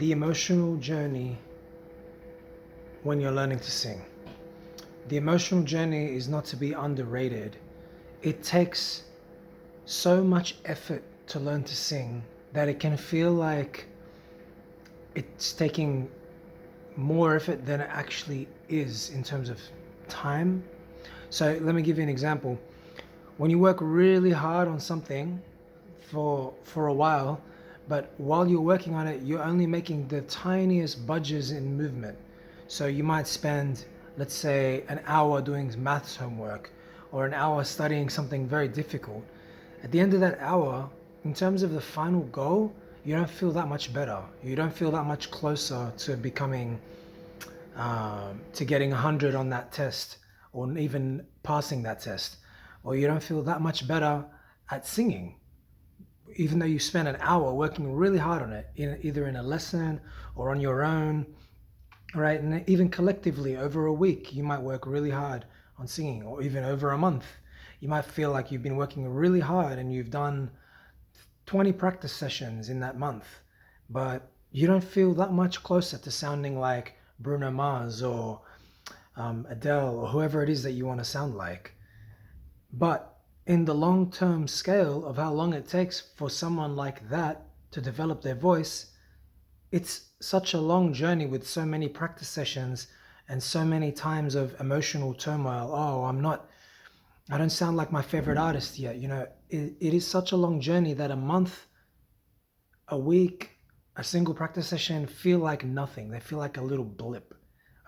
The emotional journey when you're learning to sing. The emotional journey is not to be underrated. It takes so much effort to learn to sing that it can feel like it's taking more effort than it actually is in terms of time. So let me give you an example. When you work really hard on something for a while, but while you're working on it, you're only making the tiniest budges in movement. So you might spend, let's say, an hour doing maths homework or an hour studying something very difficult. At the end of that hour, in terms of the final goal, you don't feel that much better. You don't feel that much closer to becoming, to getting 100 on that test or even passing that test. Or you don't feel that much better at singing even though you spent an hour working really hard on it, either in a lesson or on your own, right? And even collectively over a week, you might work really hard on singing, or even over a month. You might feel like you've been working really hard and you've done 20 practice sessions in that month, but you don't feel that much closer to sounding like Bruno Mars or Adele or whoever it is that you want to sound like. But in the long term scale of how long it takes for someone like that to develop their voice, it's such a long journey with so many practice sessions and so many times of emotional turmoil. Oh, I don't sound like my favorite artist yet. It is such a long journey that a month, a week, a single practice session feel like nothing. They feel like a little blip.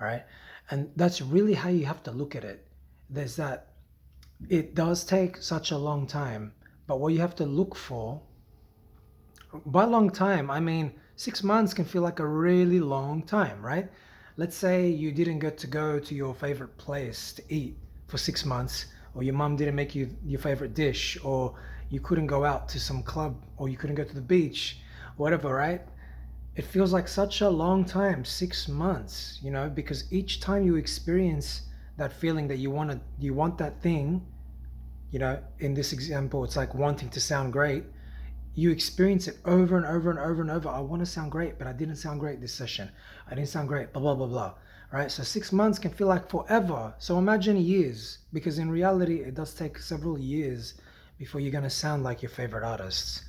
All right. And that's really how you have to look at it. There's that it does take such a long time, but what you have to look for, by long time, I mean 6 months can feel like a really long time, right? Let's say you didn't get to go to your favorite place to eat for 6 months, or your mom didn't make you your favorite dish, or you couldn't go out to some club, or you couldn't go to the beach, whatever, right? It feels like such a long time, 6 months, because each time you experience that feeling that you want that thing, in this example, it's like wanting to sound great. You experience it over and over and over and over. I want to sound great, but I didn't sound great this session. I didn't sound great, blah, blah, blah, blah. Right? So 6 months can feel like forever. So imagine years, because in reality, it does take several years before you're going to sound like your favorite artists.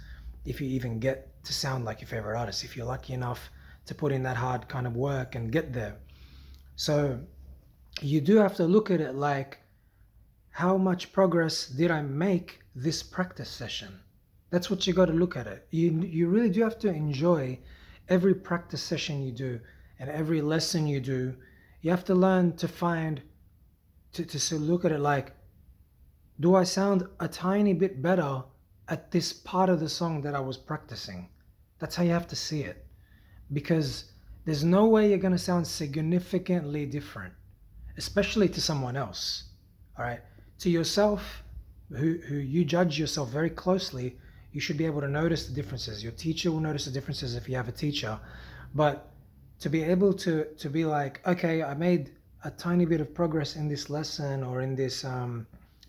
If you even get to sound like your favorite artist, if you're lucky enough to put in that hard kind of work and get there. So you do have to look at it like, how much progress did I make this practice session? That's what you got to look at it. You really do have to enjoy every practice session you do and every lesson you do. You have to learn to find, to look at it like, do I sound a tiny bit better at this part of the song that I was practicing? That's how you have to see it. Because there's no way you're going to sound significantly different, especially to someone else. All right? To yourself, who you judge yourself very closely, you should be able to notice the differences. Your teacher will notice the differences if you have a teacher. But to be able to be like, okay, I made a tiny bit of progress in this lesson or in this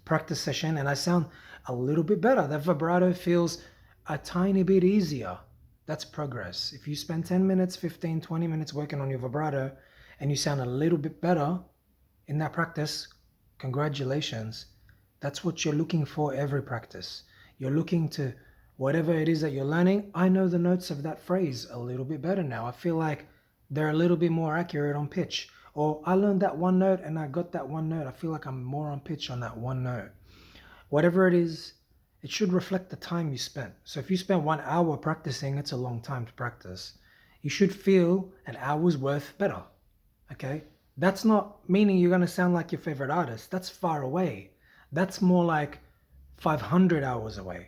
practice session, and I sound a little bit better. That vibrato feels a tiny bit easier. That's progress. If you spend 10 minutes, 15, 20 minutes working on your vibrato and you sound a little bit better in that practice, congratulations. That's what you're looking for every practice. You're looking to, whatever it is that you're learning, I know the notes of that phrase a little bit better now. I feel like they're a little bit more accurate on pitch. Or I learned that one note and I got that one note. I feel like I'm more on pitch on that one note. Whatever it is, it should reflect the time you spent. So if you spend 1 hour practicing, it's a long time to practice. You should feel an hour's worth better. Okay? That's not meaning you're going to sound like your favorite artist. That's far away. That's more like 500 hours away.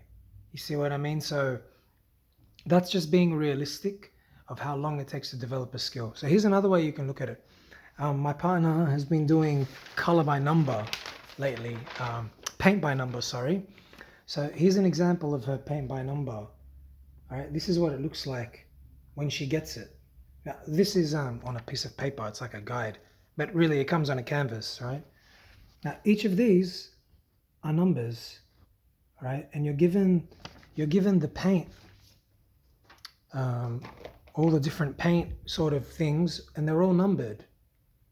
You see what I mean? So that's just being realistic of how long it takes to develop a skill. So here's another way you can look at it. My partner has been doing color by number lately, paint by number, sorry. So here's an example of her paint by number. All right, this is what it looks like when she gets it. Now, this is on a piece of paper. It's like a guide, but really it comes on a canvas, right? Now, each of these are numbers, right? And you're given the paint all the different paint sort of things, and they're all numbered.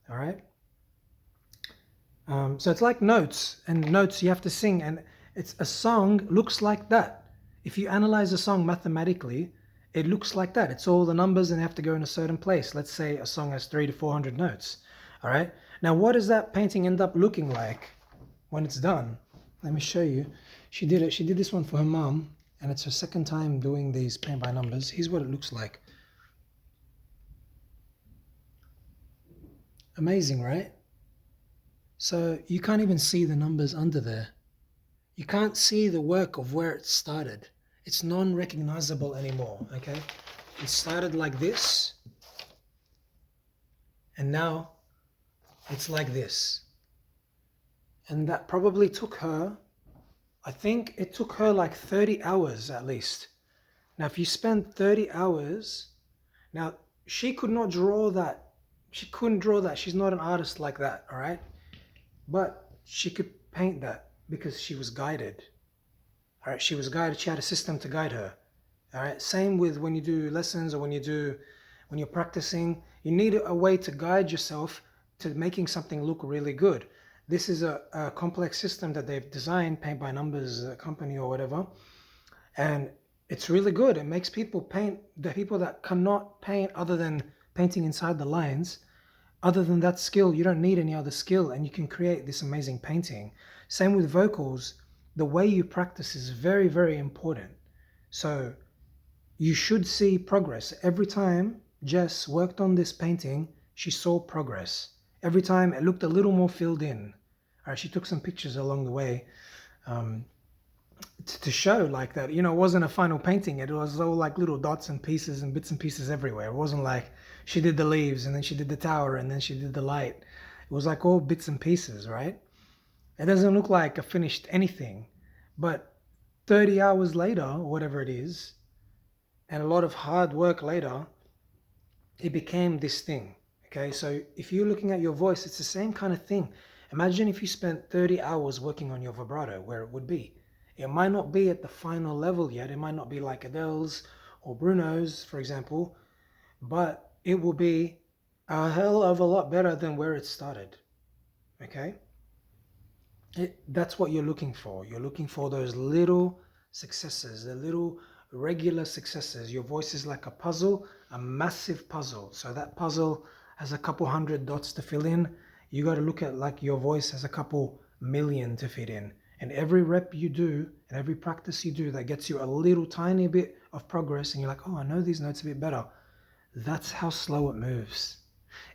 All right. So it's like notes, and notes you have to sing, and it's a song looks like that. If you analyze a song mathematically, it looks like that. It's all the numbers and they have to go in a certain place. Let's say a song has 300 to 400 notes. All right. Now, what does that painting end up looking like when it's done? Let me show you. She did it. She did this one for her mom, and it's her second time doing these paint by numbers. Here's what it looks like. Amazing, right? So you can't even see the numbers under there. You can't see the work of where it started. It's non-recognizable anymore, okay? It started like this, and now it's like this. And that probably took her, I think it took her like 30 hours at least. Now, if you spend 30 hours, now she could not draw that. She couldn't draw that. She's not an artist like that, all right? But she could paint that because she was guided. All right, she was guided. She had a system to guide her. All right, same with when you do lessons or when you're practicing, you need a way to guide yourself to making something look really good. This is a complex system that they've designed, Paint by Numbers company or whatever, and it's really good. It makes people paint, the people that cannot paint other than painting inside the lines. Other than that skill, you don't need any other skill, and you can create this amazing painting. Same with vocals. The way you practice is very, very important. So you should see progress. Every time Jess worked on this painting, she saw progress. Every time it looked a little more filled in. All right, she took some pictures along the way to show like that, it wasn't a final painting. It was all like little dots and pieces and bits and pieces everywhere. It wasn't like she did the leaves and then she did the tower and then she did the light. It was like all bits and pieces, right? It doesn't look like a finished anything, but 30 hours later, or whatever it is, and a lot of hard work later, it became this thing. Okay, so if you're looking at your voice, it's the same kind of thing. Imagine if you spent 30 hours working on your vibrato, where it would be. It might not be at the final level yet. It might not be like Adele's or Bruno's, for example, but it will be a hell of a lot better than where it started. Okay? That's what you're looking for. You're looking for those little successes, the little regular successes. Your voice is like a puzzle, a massive puzzle. So that puzzle has a couple hundred dots to fill in. You got to look at like your voice has a couple million to fit in. And every rep you do and every practice you do that gets you a little tiny bit of progress, and you're like, oh, I know these notes a bit better. That's how slow it moves.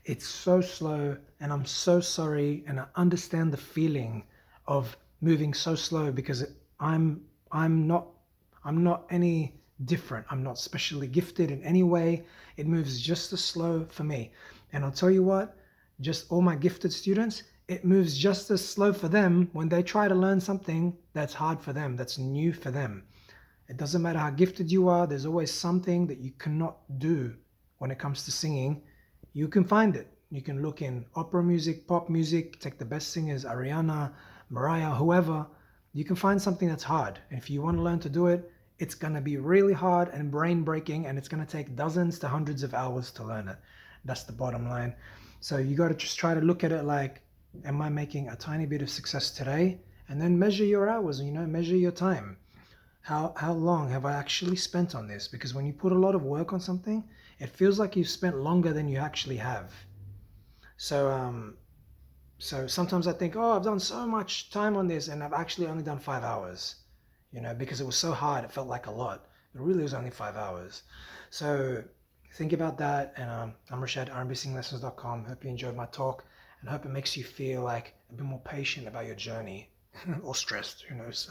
It's so slow, and I'm so sorry, and I understand the feeling of moving so slow because I'm not any different. I'm not specially gifted in any way. It moves just as slow for me. And I'll tell you what, just all my gifted students, it moves just as slow for them when they try to learn something that's hard for them, that's new for them. It doesn't matter how gifted you are, there's always something that you cannot do when it comes to singing. You can find it. You can look in opera music, pop music, take the best singers, Ariana, Mariah, whoever. You can find something that's hard. And if you want to learn to do it, it's going to be really hard and brain breaking, and it's going to take dozens to hundreds of hours to learn it. That's the bottom line. So you got to just try to look at it like, am I making a tiny bit of success today? And then measure your hours, measure your time. How long have I actually spent on this? Because when you put a lot of work on something, it feels like you've spent longer than you actually have. So sometimes I think, oh, I've done so much time on this, and I've actually only done 5 hours, because it was so hard, it felt like a lot. But really, it was only 5 hours. So think about that. And I'm Rashad, rnbsinginglessons.com. Hope you enjoyed my talk, and hope it makes you feel like a bit more patient about your journey or stressed, who knows.